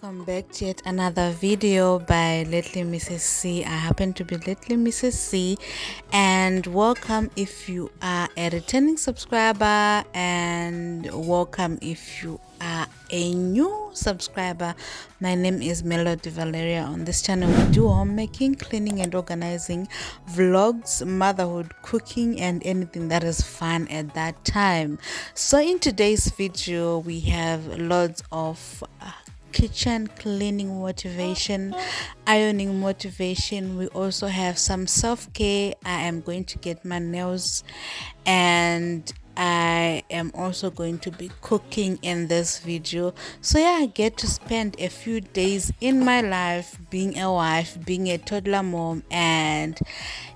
welcome back to yet another video by Lately Mrs. C. I happen to be Lately Mrs. C, and welcome if you are a returning subscriber, and welcome if you are a new subscriber. My name is Melody Valeria. On this channel we do homemaking, cleaning and organizing, vlogs, motherhood, cooking and anything that is fun at that time. So in today's video we have lots of kitchen cleaning motivation, ironing motivation. We also have some self-care. I am going to get my nails, and I am also going to be cooking in this video. So yeah, I get to spend a few days in my life being a wife, being a toddler mom. And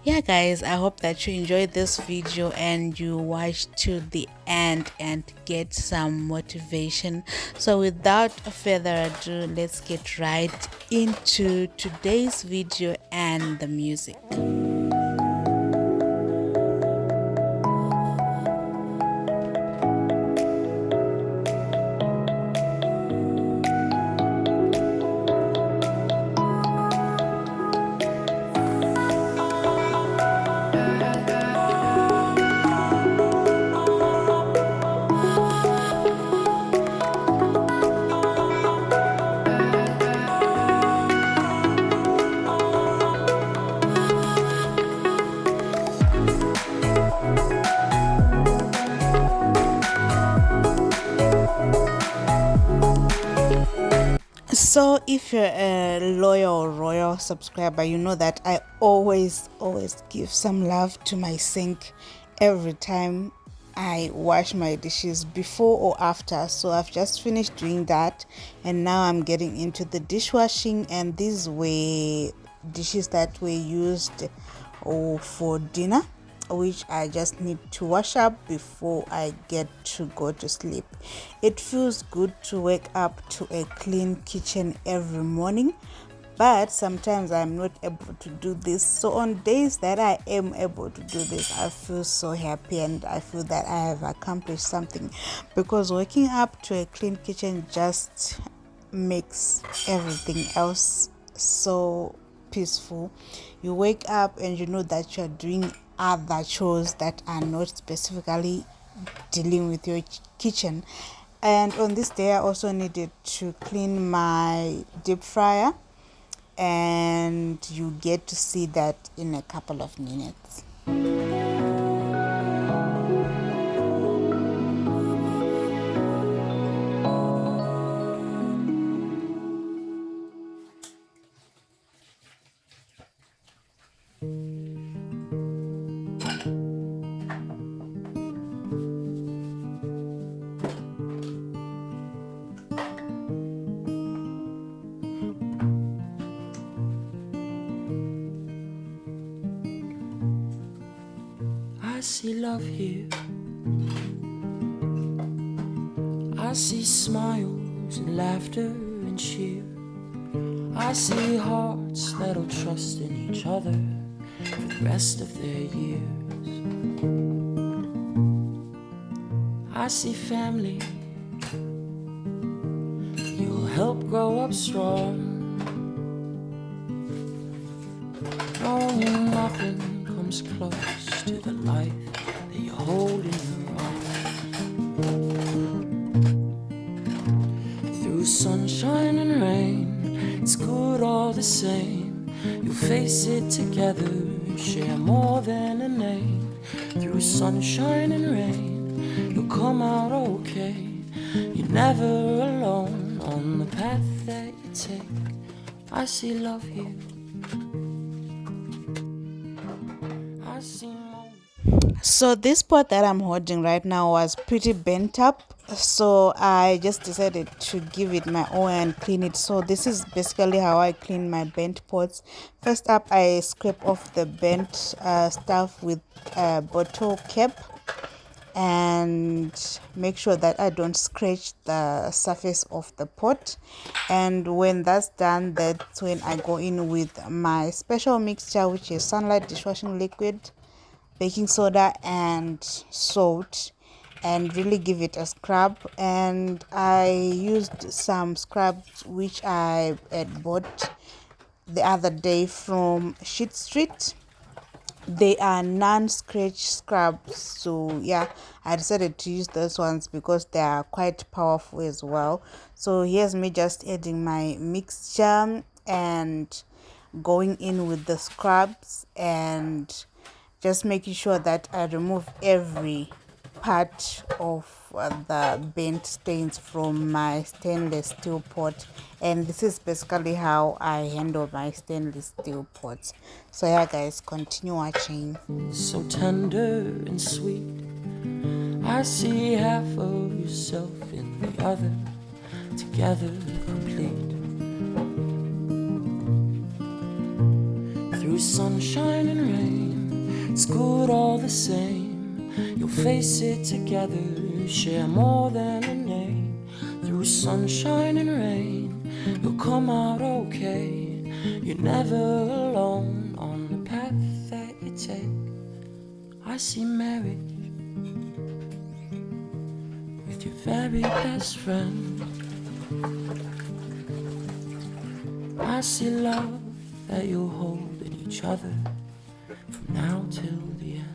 yeah guys, I hope that you enjoyed this video and you watch to the end and get some motivation. So without further ado, let's get right into today's video and the music. So if you're a loyal or royal subscriber, you know that I always give some love to my sink every time I wash my dishes, before or after. So I've just finished doing that, and now I'm getting into the dishwashing. And these were dishes that were used for dinner, which I just need to wash up before I get to go to sleep. It feels good to wake up to a clean kitchen every morning, but sometimes I'm not able to do this. So on days that I am able to do this, I feel so happy and I feel that I have accomplished something, because waking up to a clean kitchen just makes everything else so peaceful. You wake up and you know that you're doing other chores that are not specifically dealing with your kitchen. And on this day I also needed to clean my deep fryer, and you get to see that in a couple of minutes. I see love here. I see smiles and laughter and cheer. I see hearts that'll trust in each other for the rest of their years. I see family you'll help grow up strong, knowing nothing comes close to the life that you hold in your arms. Through sunshine and rain, it's good all the same. You'll face it together, share more than a name. Through sunshine and rain, you'll come out okay. You're never alone on the path that you take. I see love here. So this pot that I'm holding right now was pretty bent up, so I just decided to give it my oil and clean it. So this is basically how I clean my bent pots. First up, I scrape off the bent stuff with a bottle cap and make sure that I don't scratch the surface of the pot. And when that's done, that's when I go in with my special mixture, which is sunlight dishwashing liquid, baking soda and salt, and really give it a scrub. And I used some scrubs which I had bought the other day from Sheet Street. They are non-scratch scrubs, so yeah, I decided to use those ones because they are quite powerful as well. So here's me just adding my mixture and going in with the scrubs and just making sure that I remove every part of the burnt stains from my stainless steel pot. And this is basically how I handle my stainless steel pots. So yeah guys, continue watching. So tender and sweet, I see half of yourself in the other, together complete. Through sunshine and rain, it's good all the same. You'll face it together, share more than a name. Through sunshine and rain, you'll come out okay. You're never alone on the path that you take. I see marriage with your very best friend. I see love that you'll hold in each other from now till the end.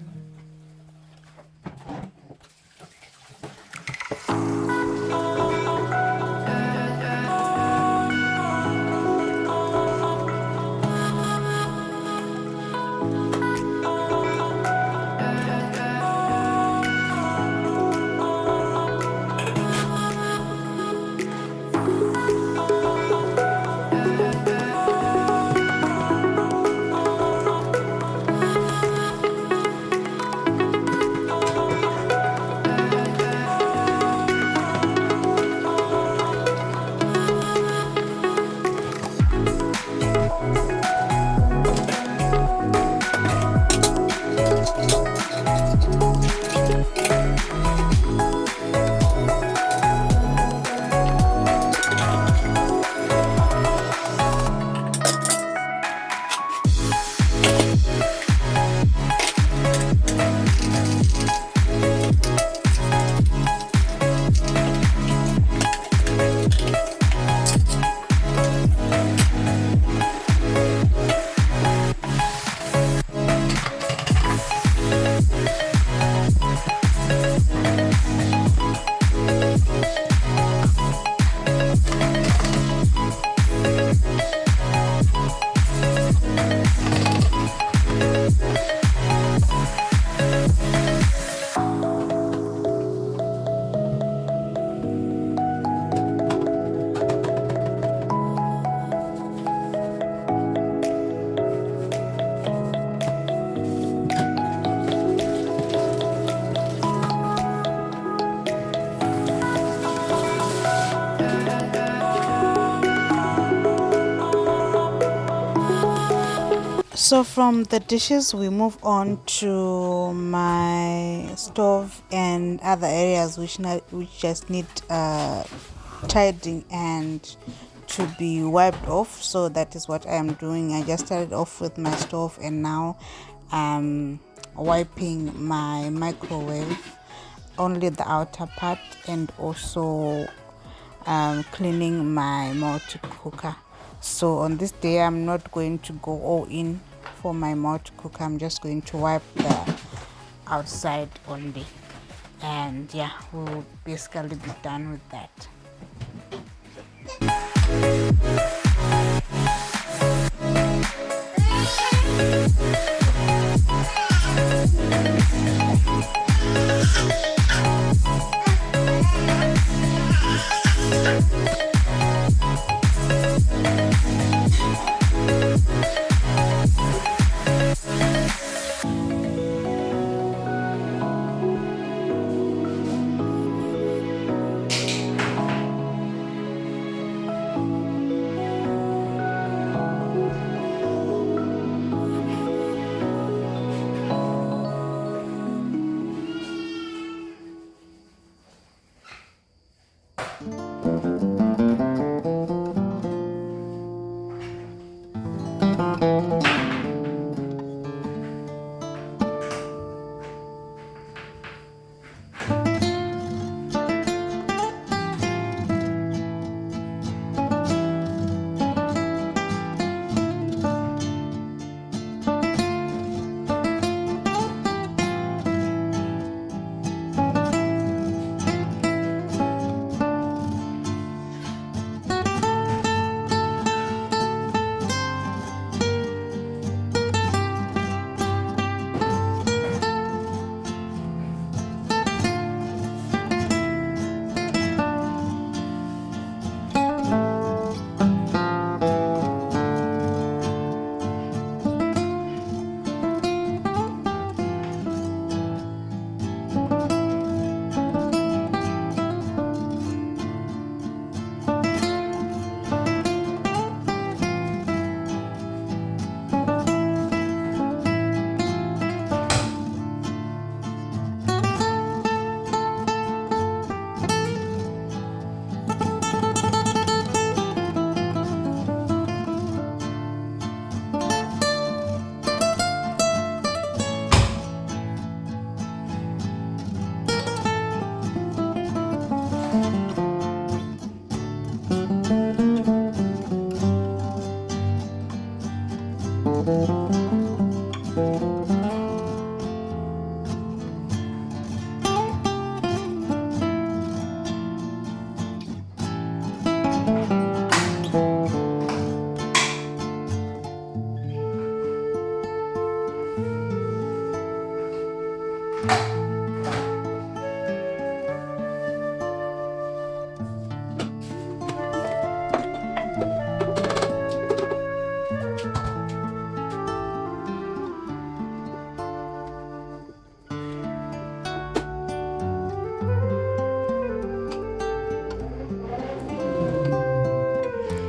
So from the dishes we move on to my stove and other areas which just need tidying and to be wiped off. So that is what I am doing. I just started off with my stove and now I'm wiping my microwave, only the outer part, and also cleaning my multi cooker. So on this day I'm not going to go all in for my multi cooker. I'm just going to wipe the outside only, and yeah, we'll basically be done with that.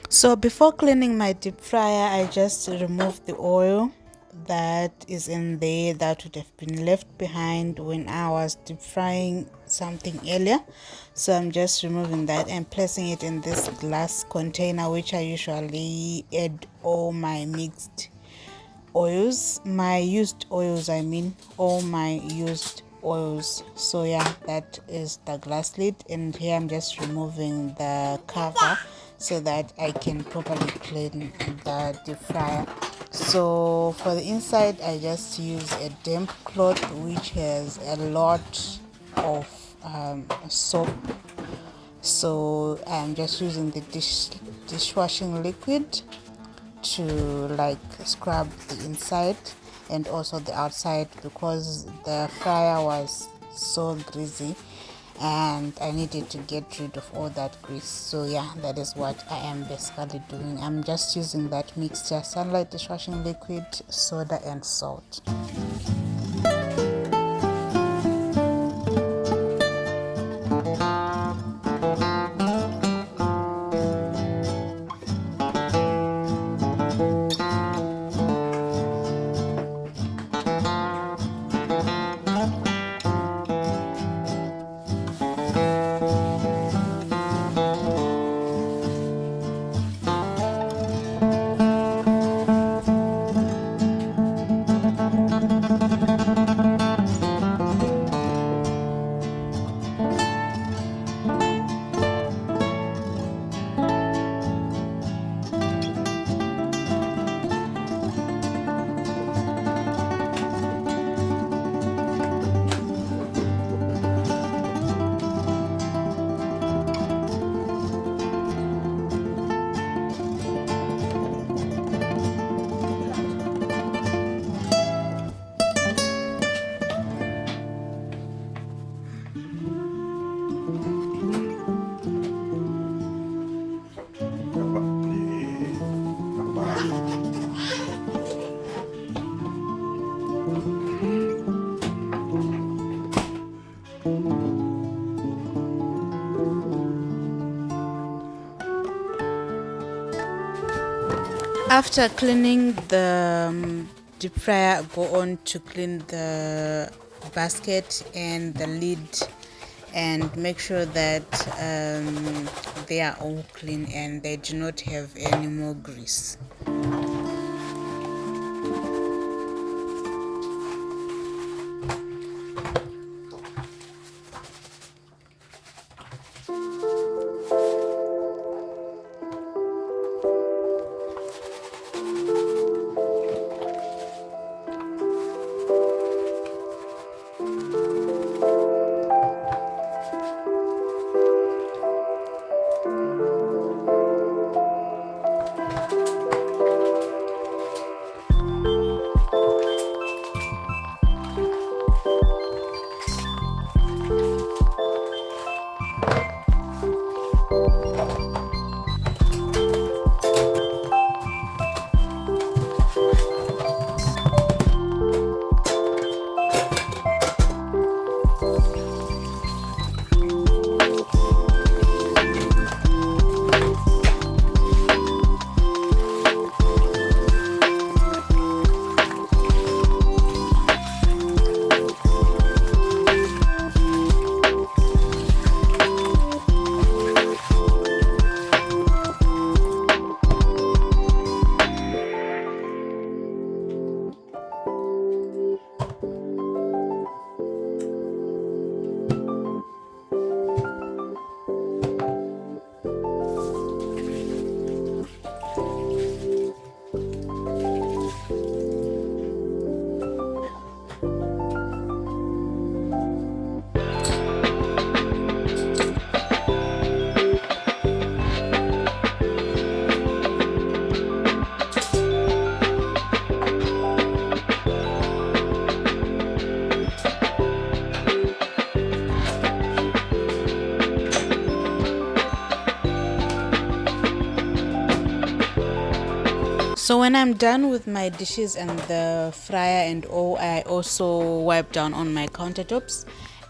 So before cleaning my deep fryer, I just remove the oil that is in there that would have been left behind when I was deep frying something earlier. So I'm just removing that and placing it in this glass container, which I usually add all my mixed oils, my used oils, I mean all my used oils. So yeah, that is the glass lid, and here I'm just removing the cover so that I can properly clean the deep fryer. So for the inside, I just use a damp cloth which has a lot of soap. So I'm just using the dishwashing liquid to like scrub the inside and also the outside, because the fryer was so greasy and I needed to get rid of all that grease. So yeah, that is what I am basically doing. I'm just using that mixture: sunlight dishwashing liquid, soda and salt. After cleaning the deep fryer, go on to clean the basket and the lid, and make sure that they are all clean and they do not have any more grease. So when I'm done with my dishes and the fryer and all, I also wipe down on my countertops,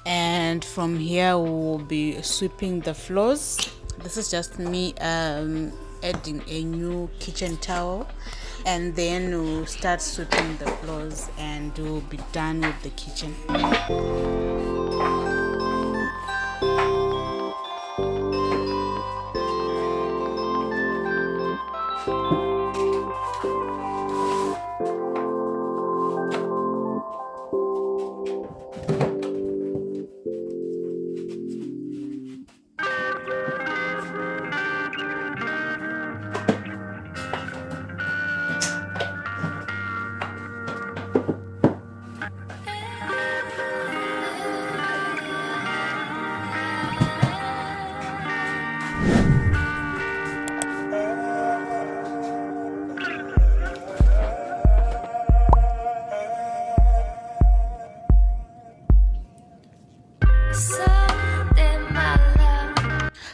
and from here we'll be sweeping the floors. This is just me adding a new kitchen towel, and then we'll start sweeping the floors and we'll be done with the kitchen.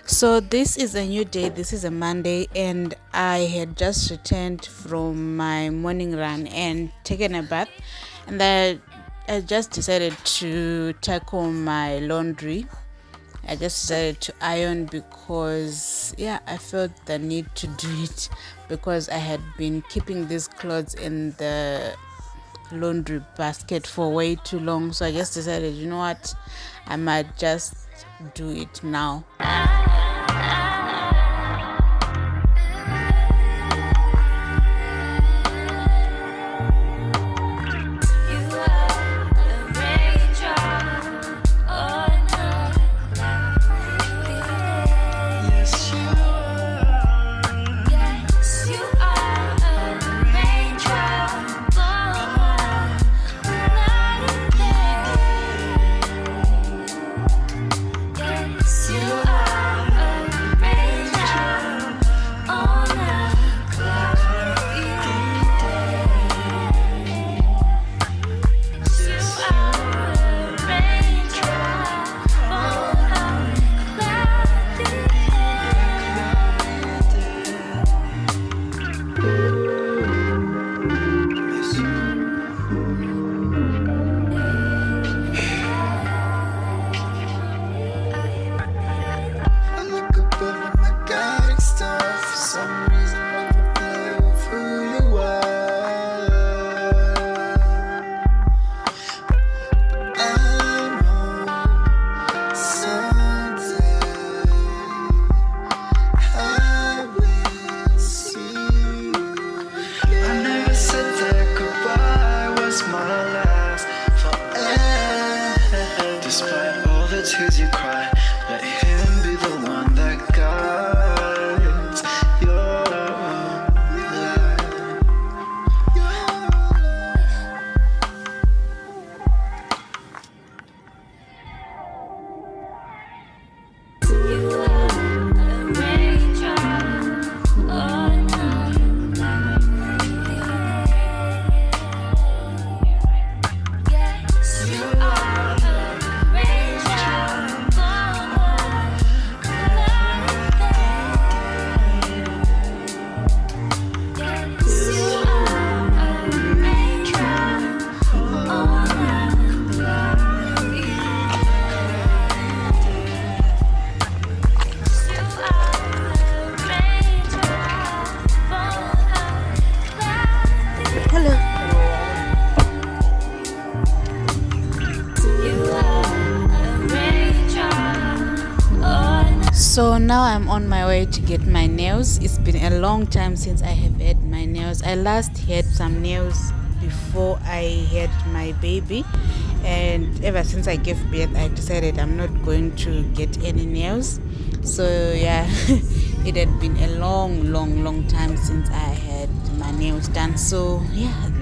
So this is a new day. This is a Monday, and I had just returned from my morning run and taken a bath, and I just decided to tackle my laundry. I just decided to iron because I felt the need to do it because I had been keeping these clothes in the laundry basket for way too long. So I just decided, you know what, I might just do it now. So now I'm on my way to get my nails. It's been a long time since I have had my nails. I last had some nails before I had my baby, and ever since I gave birth I decided I'm not going to get any nails. So it had been a long time since I had my nails done. So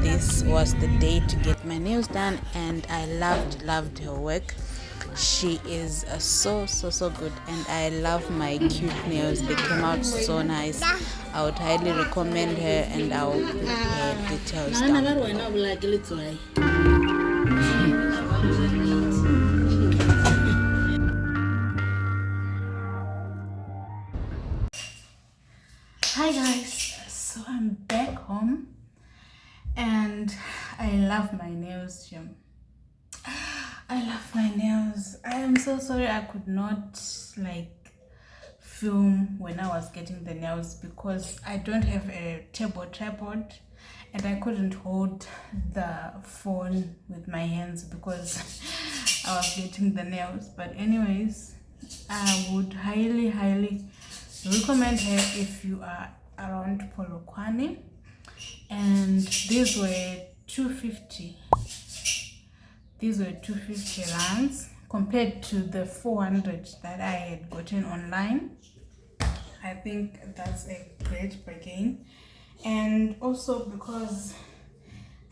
this was the day to get my nails done, and I loved her work. She is so good, and I love my cute nails. They came out so nice. I would highly recommend her, and I'll put her details down. Hi guys, so I'm back home. And I love my nails, Jim. I love my nails. I am so sorry I could not like film when I was getting the nails because I don't have a table tripod and I couldn't hold the phone with my hands because I was getting the nails. But anyways, I would highly recommend her if you are around Polokwane. And these were 250. These were 250 rands compared to the 400 that I had gotten online. I think that's a great bargain. And also because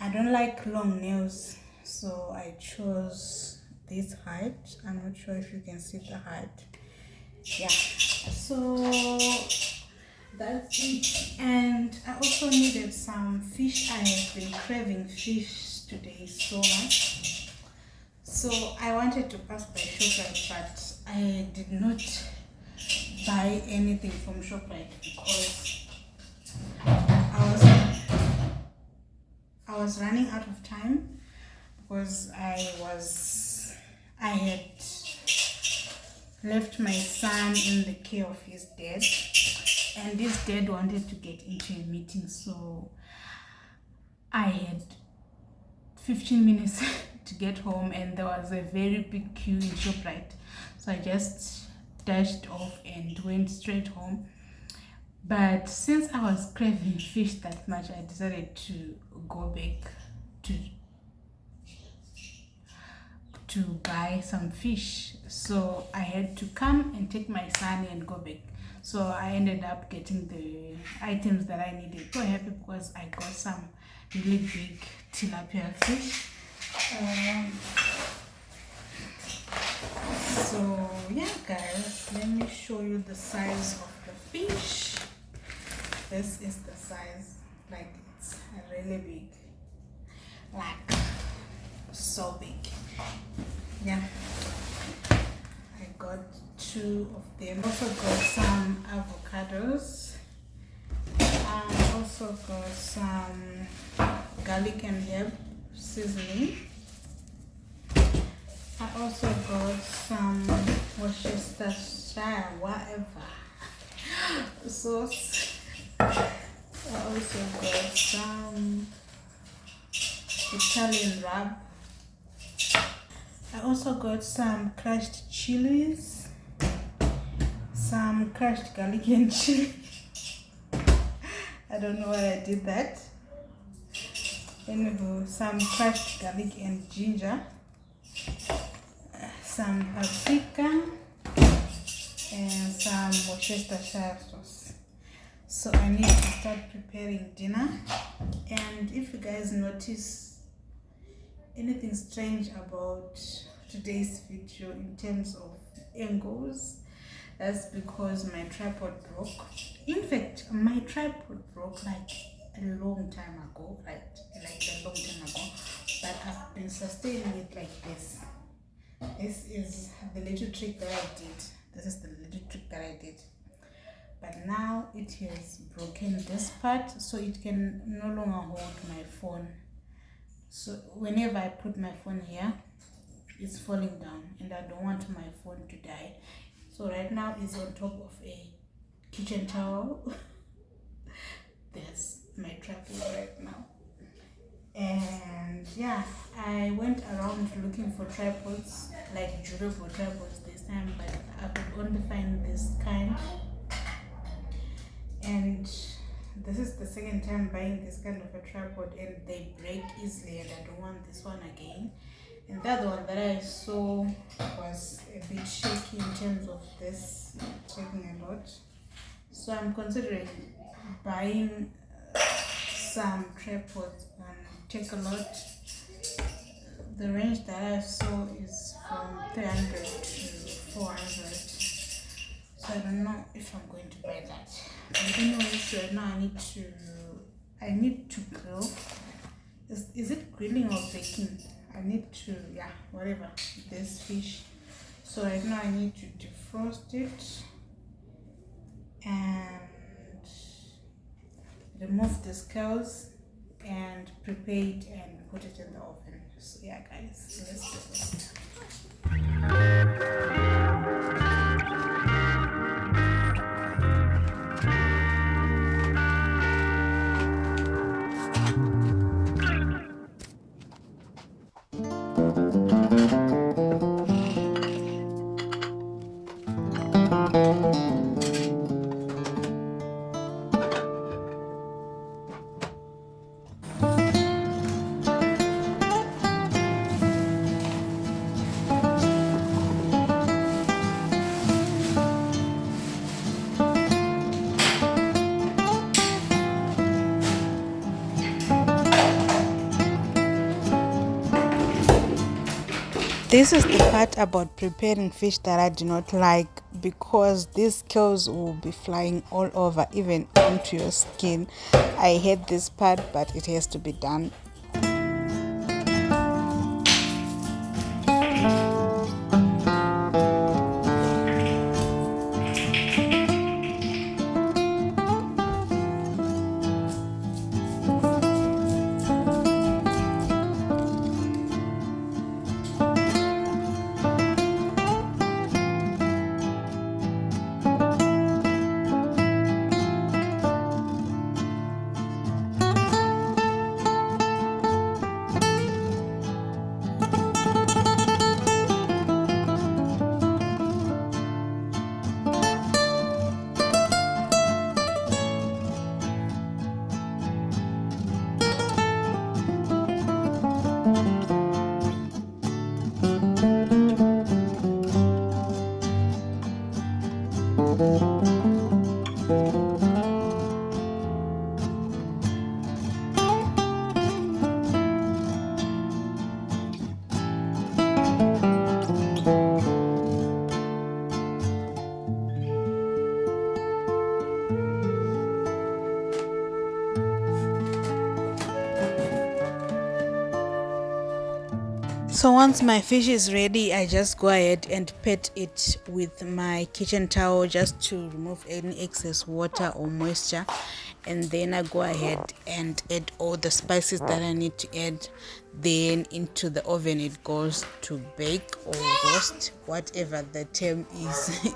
I don't like long nails, so I chose this height. I'm not sure if you can see the height. Yeah, so that's it. And I also needed some fish. I have been craving fish today so much. So I wanted to pass by ShopRite, but I did not buy anything from ShopRite because I was running out of time because I had left my son in the care of his dad, and his dad wanted to get into a meeting, so I had 15 minutes to get home, and there was a very big queue in ShopRite, so I just dashed off and went straight home. But since I was craving fish that much, I decided to go back to buy some fish. So I had to come and take my son and go back. So I ended up getting the items that I needed. So happy because I got some really big tilapia fish. So yeah guys, let me show you the size of the fish. This is the size, like it's really big, like so big. Yeah, I got 2 of them. Also got some avocados. I also got some garlic and herb seasoning. I also got some Worcestershire, whatever sauce. I also got some Italian rub. I also got some crushed chilies, some crushed garlic and chili. I don't know why I did that. Anyway, some crushed garlic and ginger, some paprika, and some Worcestershire sauce. So I need to start preparing dinner. And if you guys notice anything strange about today's video in terms of angles, that's because my tripod broke. In fact, my tripod broke like a long time ago, but I've been sustaining it like this. This is the little trick that I did. But now it has broken this part, so it can no longer hold my phone. So whenever I put my phone here, it's falling down, and I don't want my phone to die. So right now it's on top of a kitchen towel. There's my tripod right now. And yeah, I went around looking for tripods, like durable tripods this time, but I could only find this kind. And this is the second time buying this kind of a tripod, and they break easily, and I don't want this one again. And the other one that I saw was a bit shaky in terms of this taking a lot. So I'm considering buying some tripods on Take a Lot. The range that I saw is from 300 to 400. So I don't know if I'm going to buy that. But anyways, right now I need to grill. Is it grilling or baking? I need to, whatever, this fish. So right now I need to defrost it and remove the scales and prepare it and put it in the oven. So yeah guys, let's do it. This is the part about preparing fish that I do not like, because these scales will be flying all over, even onto your skin. I hate this part, but it has to be done. So once my fish is ready, I just go ahead and pat it with my kitchen towel just to remove any excess water or moisture, and then I go ahead and add all the spices that I need to add. Then into the oven it goes to bake or roast, whatever the term is.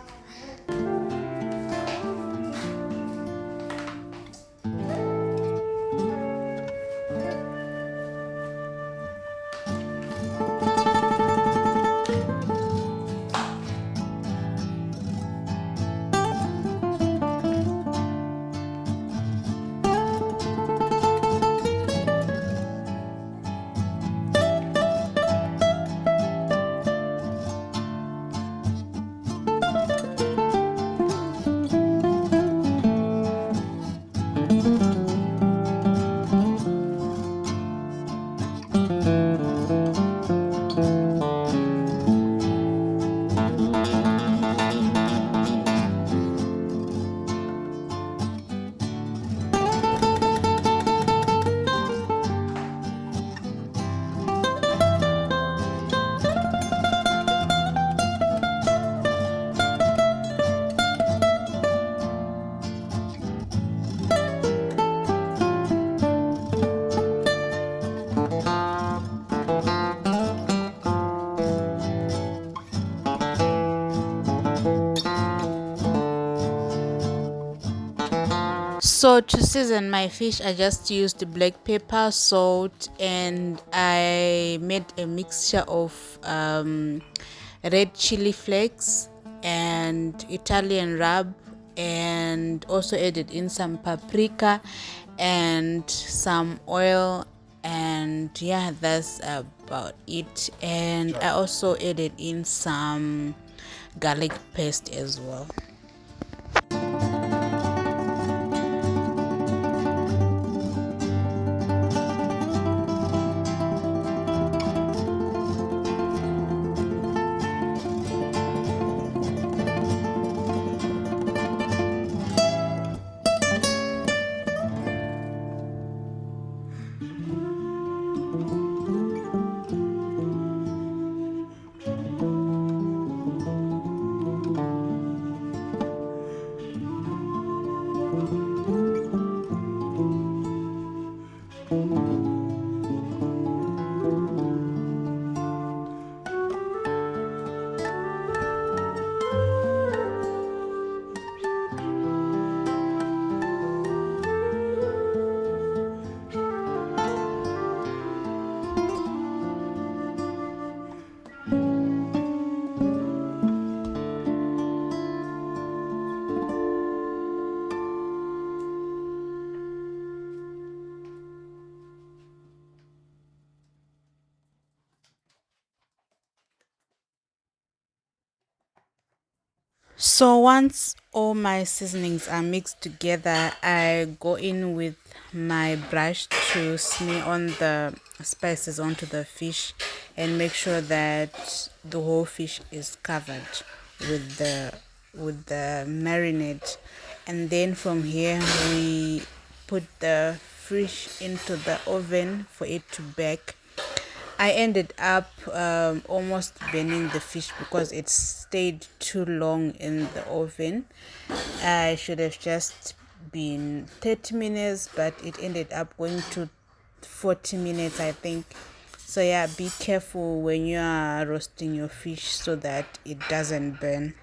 So to season my fish, I just used black pepper, salt, and I made a mixture of red chili flakes and Italian rub, and also added in some paprika and some oil, and yeah, that's about it. And I also added in some garlic paste as well. So once all my seasonings are mixed together, I go in with my brush to smear on the spices onto the fish and make sure that the whole fish is covered with the marinade. And then from here we put the fish into the oven for it to bake. I ended up almost burning the fish because it stayed too long in the oven. I should have just been 30 minutes, but it ended up going to 40 minutes, I think. So, yeah, be careful when you are roasting your fish so that it doesn't burn.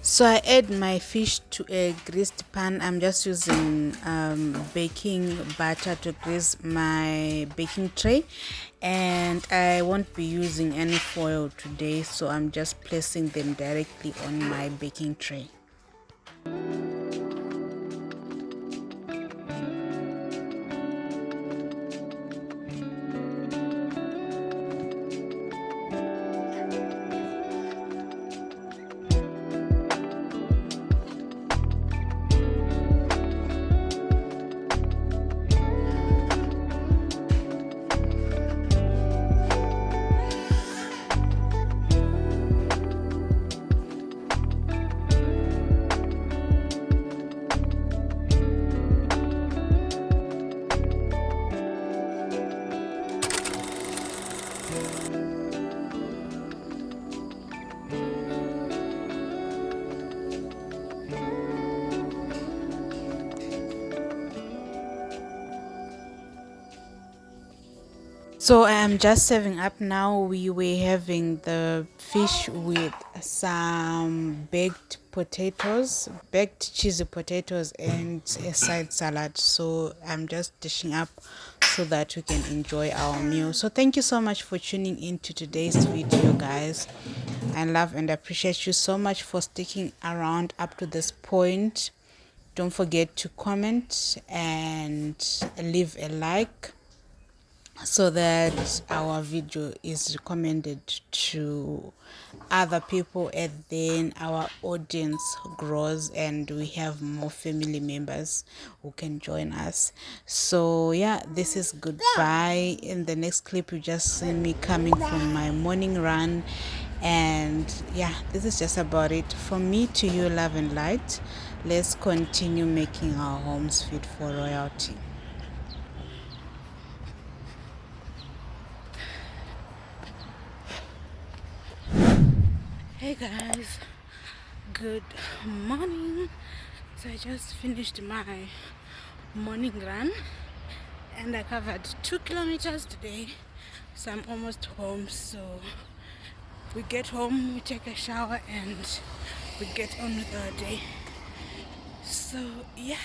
So I add my fish to a greased pan. I'm just using baking butter to grease my baking tray, and I won't be using any foil today, so I'm just placing them directly on my baking tray. So I'm just serving up now. We were having the fish with some baked cheesy potatoes, and a side salad. So I'm just dishing up so that we can enjoy our meal. So thank you so much for tuning in to today's video, guys. I love and appreciate you so much for sticking around up to this point. Don't forget to comment and leave a like so that our video is recommended to other people, and then our audience grows and we have more family members who can join us. So yeah, this is goodbye. In the next clip you just see me coming from my morning run, and yeah, this is just about it from me to you. Love and light. Let's continue making our homes fit for royalty. Hey guys, good morning. So I just finished my morning run and I covered 2 kilometers today, so I'm almost home. So we get home, we take a shower, and we get on with our day. So yeah,